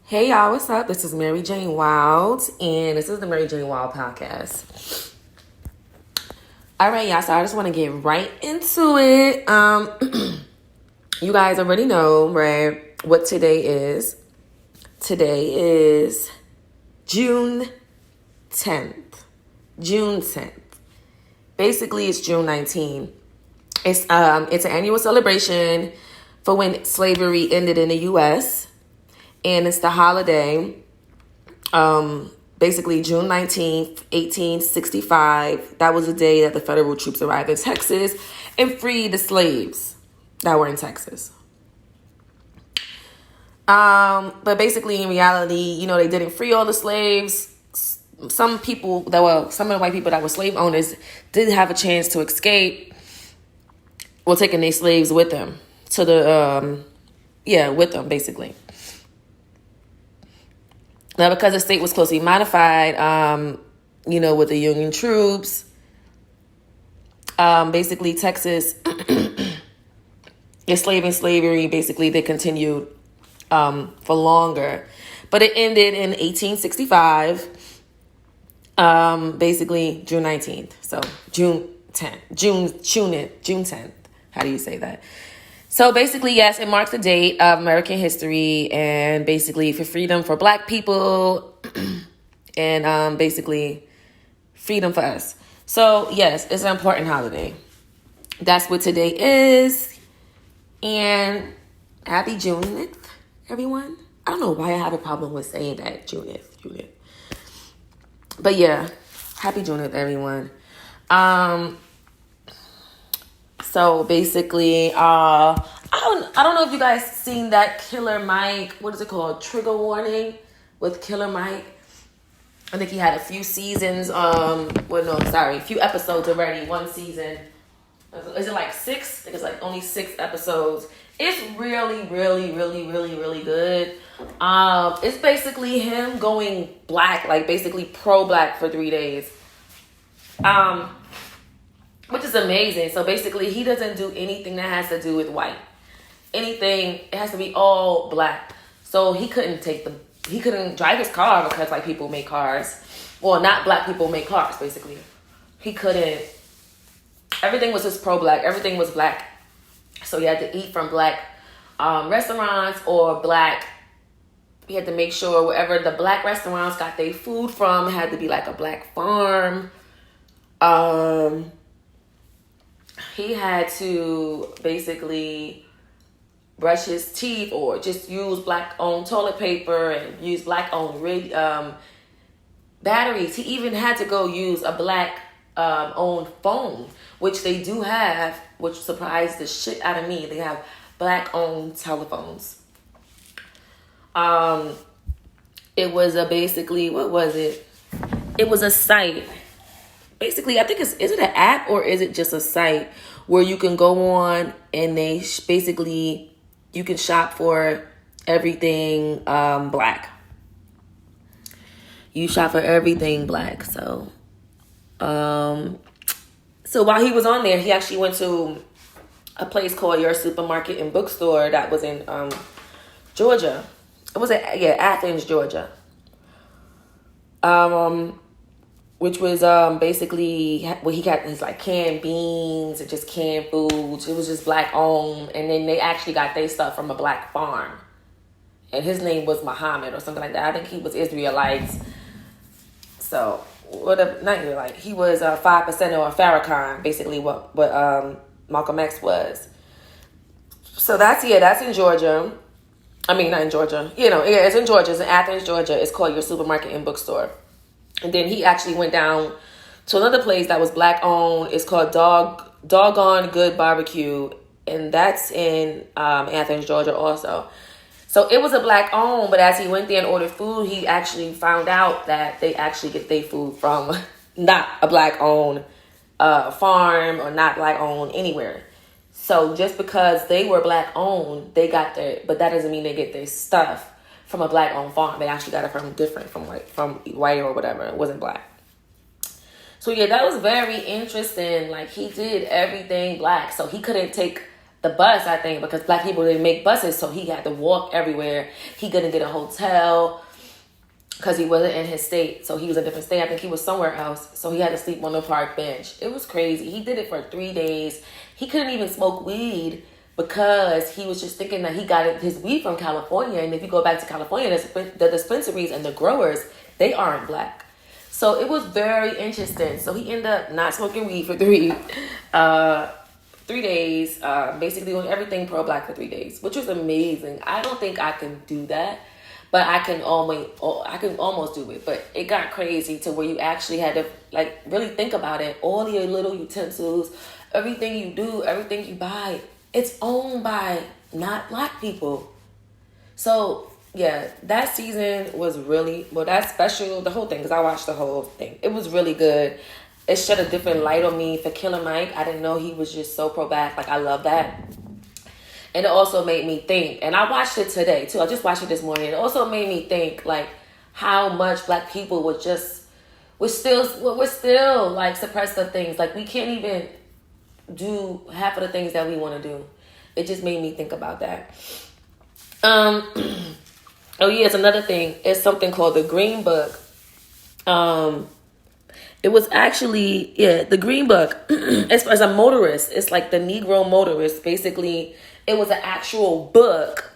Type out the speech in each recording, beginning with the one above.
Hey y'all, what's up? This is Mary Jane Wild, and this is the Mary Jane Wild podcast. All right, y'all, so I just want to get right into it. You guys already know, right, what today is. Today is June 10th. June 10th. Basically, it's June 19th. It's an annual celebration for when slavery ended in the U.S., and it's the holiday, basically June 19th, 1865. That was the day that the federal troops arrived in Texas and freed the slaves that were in Texas. But basically, in reality, they didn't free all the slaves. Some of the white people that were slave owners did have a chance to escape, well, taking their slaves with them with them, basically. Now, because the state was closely modified, with the Union troops, basically Texas, enslaving slavery, basically they continued for longer. But it ended in 1865, basically June 19th. So June 10th. How do you say that? So basically, yes, it marks the date of American history and basically for freedom for Black people and basically freedom for us. So yes, it's an important holiday. That's what today is. And happy Juneteenth, everyone. I don't know why I have a problem with saying that, Juneteenth. But yeah, happy Juneteenth, everyone. So basically, I don't know if you guys seen that Killer Mike, what is it called? Trigger warning with Killer Mike. I think he had a few seasons, a few episodes already, one season. Is it like 6? I think it's like only 6 episodes. It's really, really, really, really, really good. It's basically him going black, like basically pro-black for 3 days. Which is amazing. So basically, he doesn't do anything that has to do with white. Anything, it has to be all black. So he couldn't drive his car because white people make cars. Well, not black people make cars, basically. He couldn't. Everything was just pro-black. Everything was black. So he had to eat from black restaurants or black. He had to make sure wherever the black restaurants got their food from, it had to be like a black farm. He had to basically brush his teeth or just use black-owned toilet paper and use black-owned batteries. He even had to go use a black-owned phone, which they do have, which surprised the shit out of me. They have black-owned telephones. It was what was it? It was a site. Basically, I think is it an app or is it just a site where you can go on and they basically you can shop for everything black. You shop for everything black. So while he was on there, he actually went to a place called Your Supermarket and Bookstore that was in Georgia. It was Athens, Georgia. Which was basically he got his like canned beans and just canned foods. It was just black owned, and then they actually got their stuff from a black farm, and his name was Muhammad or something like that. I think he was Israelites. So whatever, not Israelite. He was 5% or a Farrakhan, basically what Malcolm X was. So that's in Georgia. I mean, not in Georgia. It's in Georgia. It's in Athens, Georgia. It's called Your Supermarket and Bookstore. And then he actually went down to another place that was black owned. It's called Doggone Good Barbecue. And that's in Athens, Georgia also. So it was a black owned, but as he went there and ordered food, he actually found out that they actually get their food from not a black owned farm or not black owned anywhere. So just because they were black owned, they got but that doesn't mean they get their stuff from a black owned farm. They actually got it from white or whatever. It wasn't black. So yeah, that was very interesting. Like he did everything black. So he couldn't take the bus, I think, because black people didn't make buses, so he had to walk everywhere. He couldn't get a hotel because he wasn't in his state, so he was in a different state. I think he was somewhere else, so he had to sleep on the park bench. It was crazy. He did it for 3 days. He couldn't even smoke weed because he was just thinking that he got his weed from California, and if you go back to California, the dispensaries and the growers, they aren't black. So it was very interesting. So he ended up not smoking weed for 3 days, basically doing everything pro-black for 3 days, which was amazing. I don't think I can do that, but I can almost do it. But it got crazy to where you actually had to like really think about it. All your little utensils, everything you do, everything you buy, it's owned by not black people. So yeah, that season was really, well, that special, the whole thing, because I watched the whole thing. It was really good. It shed a different light on me for Killer Mike. I didn't know he was just so pro-black. Like, I love that. And it also made me think, and I watched it today too. I just watched it this morning. It also made me think like how much black people we're still like suppressed of things. Like, we can't even do half of the things that we want to do. It just made me think about that. Oh yeah, it's another thing. It's something called the Green Book. It was actually, the Green Book. As a motorist, it's like the Negro motorist. Basically, it was an actual book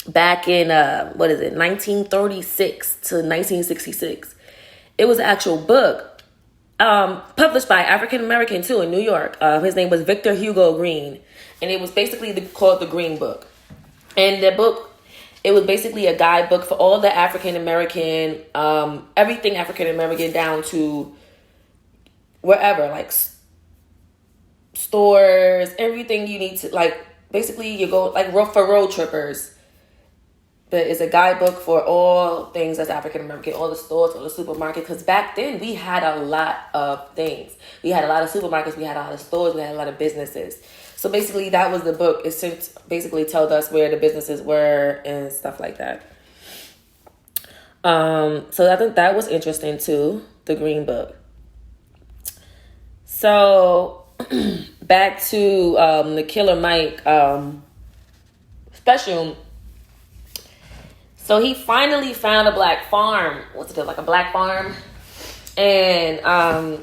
back in 1936 to 1966. It was an actual book. Published by African American too in New York. His name was Victor Hugo Green, and it was basically called the Green Book. And the book, it was basically a guidebook for all the African American, everything African American down to wherever, like stores, everything you need to, like, basically you go like for road trippers. But it's a guidebook for all things that's African American, all the stores, all the supermarkets. Because back then we had a lot of things. We had a lot of supermarkets, we had a lot of stores, we had a lot of businesses. So basically that was the book. It basically told us where the businesses were and stuff like that. So I think that was interesting too, the Green Book. So back to the Killer Mike special. So he finally found a black farm. What's it, like a black farm? And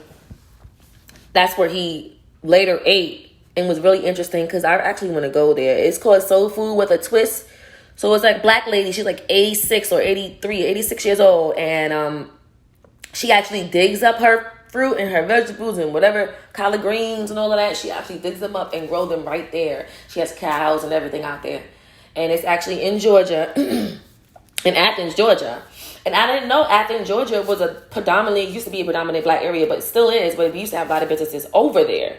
that's where he later ate. And was really interesting because I actually want to go there. It's called Soul Food with a Twist. So it's like black lady. She's like 86 or 86 years old. And she actually digs up her fruit and her vegetables and whatever, collard greens and all of that. She actually digs them up and grow them right there. She has cows and everything out there. And it's actually in Georgia. In Athens, Georgia. And I didn't know Athens, Georgia used to be a predominant black area, but it still is. But we used to have a lot of businesses over there.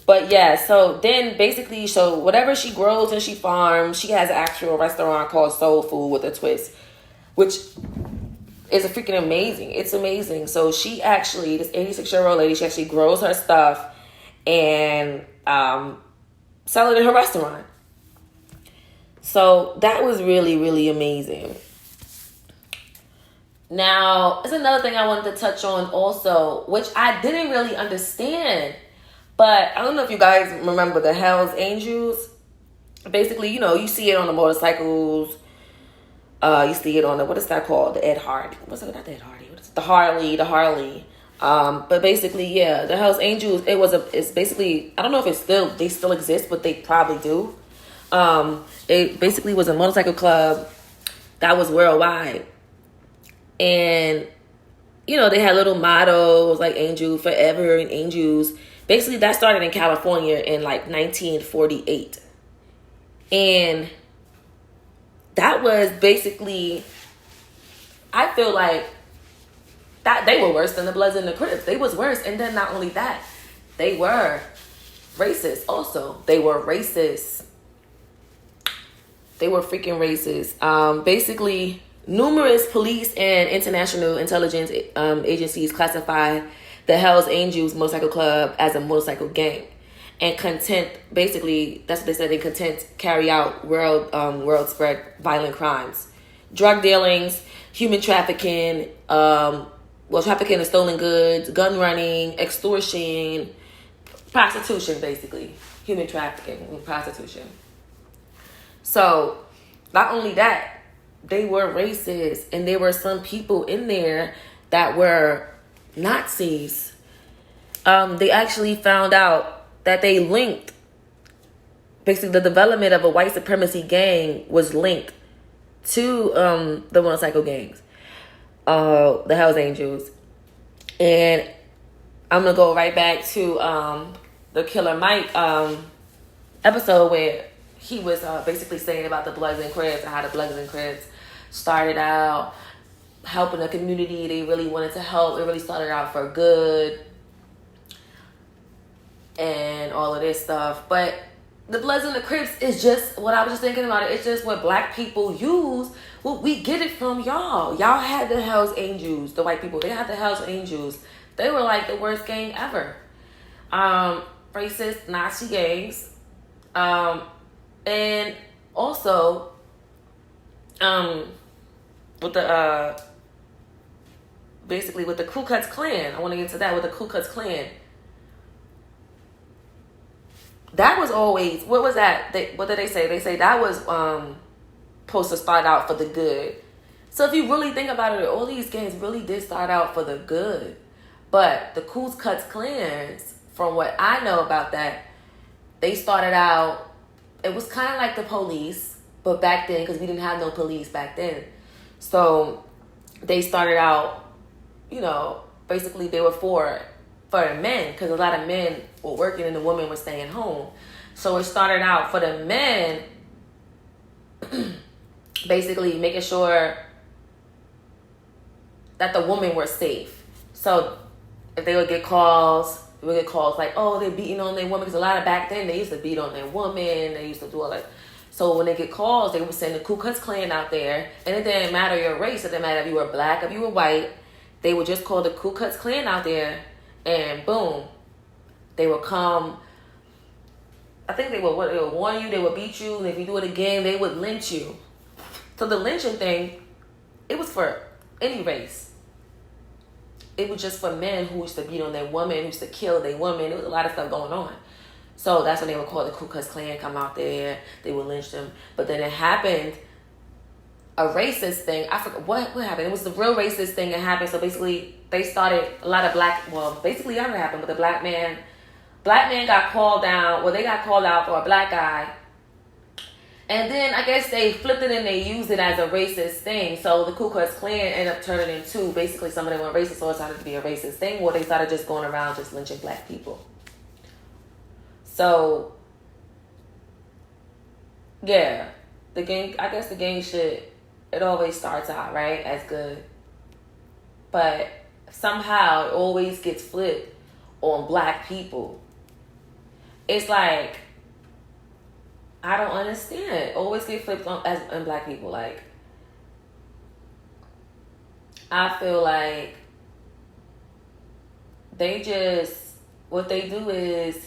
But yeah, so then basically, so whatever she grows and she farms, she has an actual restaurant called Soul Food with a Twist, which is freaking amazing. It's amazing. So she actually, this 86-year-old lady, she actually grows her stuff and sell it in her restaurant. So that was really, really amazing. Now, there's another thing I wanted to touch on also, which I didn't really understand. But I don't know if you guys remember the Hells Angels. Basically, you see it on the motorcycles. You see it on what is that called? The Ed Hardy. What's it? Not the Ed Hardy. What is it? The Harley. But basically, yeah, the Hells Angels, it's basically, I don't know if they still exist, but they probably do. It basically was a motorcycle club that was worldwide. And, they had little mottos like Angel Forever and Angels. Basically, that started in California in like 1948. And that was basically, I feel like that they were worse than the Bloods and the Crips. They was worse. And then not only that, they were racist also. They were racist. They were freaking racist. Basically, numerous police and international intelligence agencies classify the Hells Angels Motorcycle Club as a motorcycle gang, and basically that's what they said. They carry out world spread violent crimes, drug dealings, human trafficking, trafficking of stolen goods, gun running, extortion, prostitution, basically. human trafficking and prostitution. So, not only that, they were racist, and there were some people in there that were Nazis. They actually found out that they linked, basically the development of a white supremacy gang was linked to the motorcycle gangs, the Hells Angels. And I'm going to go right back to the Killer Mike episode where he was basically saying about the Bloods and Crips and how the Bloods and Crips started out helping the community. They really wanted to help. It really started out for good and all of this stuff. But the Bloods and the Crips is just what I was just thinking about. It's just what black people use. Well, we get it from y'all. Y'all had the Hells Angels, the white people. They had the Hells Angels. They were like the worst gang ever. Racist Nazi gangs. And also, with the, basically with the Ku Klux Klan. I want to get to that with the Ku Klux Klan. That was always, what was that? What did they say? They say that was supposed to start out for the good. So if you really think about it, all these gangs really did start out for the good. But the Ku Klux Klans, from what I know about that, they started out, it was kind of like the police, but back then, because we didn't have no police back then. So they started out, you know, basically they were for the men, because a lot of men were working and the women were staying home. So it started out for the men, basically making sure that the women were safe. So if they would get calls, like, oh, they're beating on their woman, because a lot of back then they used to beat on their woman, they used to do all that. So when they get calls, they would send the Ku Klux Klan out there, and it didn't matter your race, it didn't matter if you were black, if you were white, they would just call the Ku Klux Klan out there, and boom, they would come. I think they would warn you, they would beat you, and if you do it again, they would lynch you. So the lynching thing, it was for any race. It was just for men who used to beat on their woman, who used to kill their woman. There was a lot of stuff going on. So that's when they would call the Ku Klux Klan, come out there, they would lynch them. But then it happened, a racist thing. I forgot what happened. It was the real racist thing that happened. So basically, they started a lot of basically that happened, but the black man got called down. Well, they got called out for a black guy. And then I guess they flipped it and they used it as a racist thing. So the Ku Klux Klan ended up turning into, basically some of them were racist, so it started to be a racist thing, where they started just going around just lynching black people. So, yeah, the gang shit, it always starts out, right, as good. But somehow it always gets flipped on black people. It's like, I don't understand. Always get flipped on black people. Like, I feel like they just, what they do is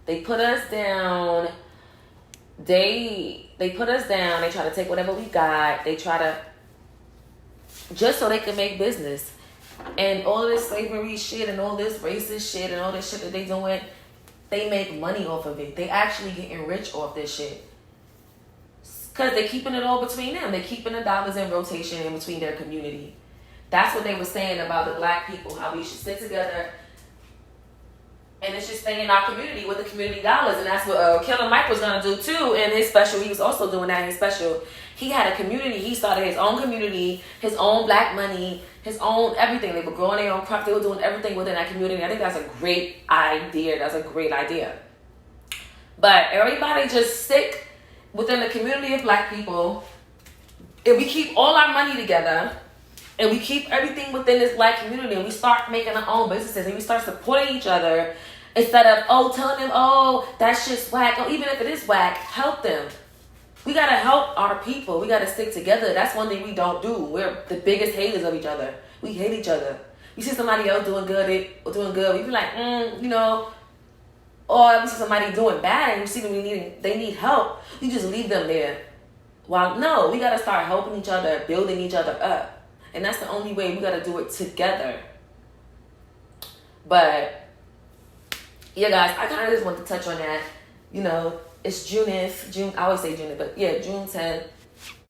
they put us down. They put us down. They try to take whatever we got. They try to, just so they can make business. And all this slavery shit and all this racist shit and all this shit that they doing, they make money off of it. They actually getting rich off this shit. Because they keeping it all between them. They keeping the dollars in rotation in between their community. That's what they were saying about the black people, how we should sit together and it should stay in our community with the community dollars. And that's what Killer Mike was going to do too in his special. He was also doing that in his special. He had a community. He started his own community, his own black money, his own everything. They were growing their own crops. They were doing everything within that community. I think that's a great idea. That's a great idea. But everybody just stick within the community of black people. If we keep all our money together and we keep everything within this black community and we start making our own businesses and we start supporting each other instead of, telling them, that shit's whack. Or even if it is whack, help them. We got to help our people. We got to stick together. That's one thing we don't do. We're the biggest haters of each other. We hate each other. You see somebody else doing good, we be like, or if you see somebody doing bad and you see them, they need help, you just leave them there. Well, no, we got to start helping each other, building each other up. And that's the only way. We got to do it together. But, yeah, guys, I kind of just want to touch on that. you know, it's June. I always say June, but yeah, June 10th.